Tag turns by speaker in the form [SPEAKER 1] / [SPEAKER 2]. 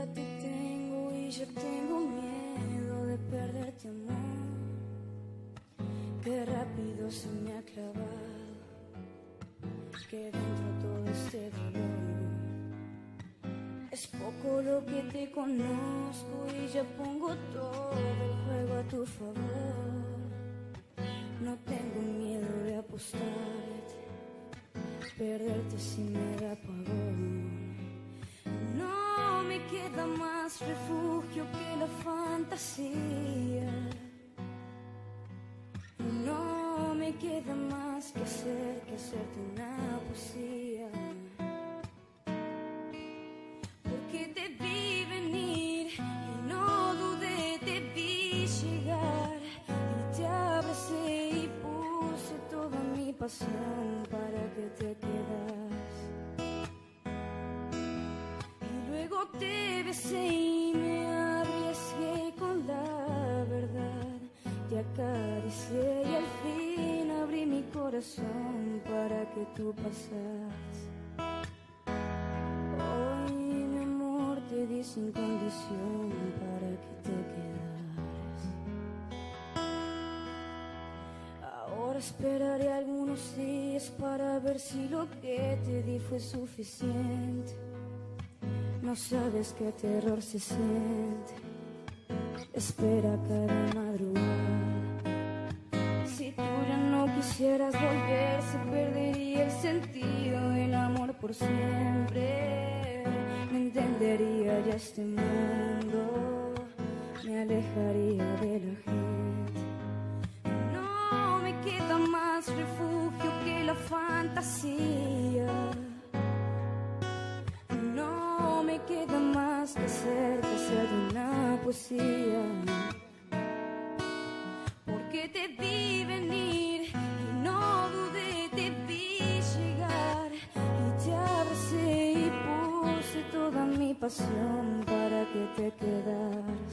[SPEAKER 1] a ti tengo y yo tengo miedo de perderte, amor. Qué rápido se me ha clavado que dentro todo este dolor. Es poco lo que te conozco y ya pongo todo el juego a tu favor. No tengo miedo de apostarte, perderte si me da pavor. No me queda más refugio que la fantasía. No me queda más que hacerte una poesía. Porque te vi venir y no dudé, te vi llegar y te abracé y puse toda mi pasión para que te quedas. Y luego te besé y me arriesgué con la verdad. Te acaricié y al fin abrí mi corazón para que tú pasas. Hoy mi amor te di sin condición para que te quedaras. Ahora esperaré algunos días para ver si lo que te di fue suficiente. No sabes qué terror se siente. Espera cada madrugada. Si tú ya no quisieras volver, se perdería el sentido del amor por siempre. No entendería ya este mundo, me alejaría de la gente. No me queda más refugio que la fantasía. No me queda más que hacer una poesía. Porque te vi venir y no dudé, te vi llegar y te abracé y puse toda mi pasión para que te quedaras.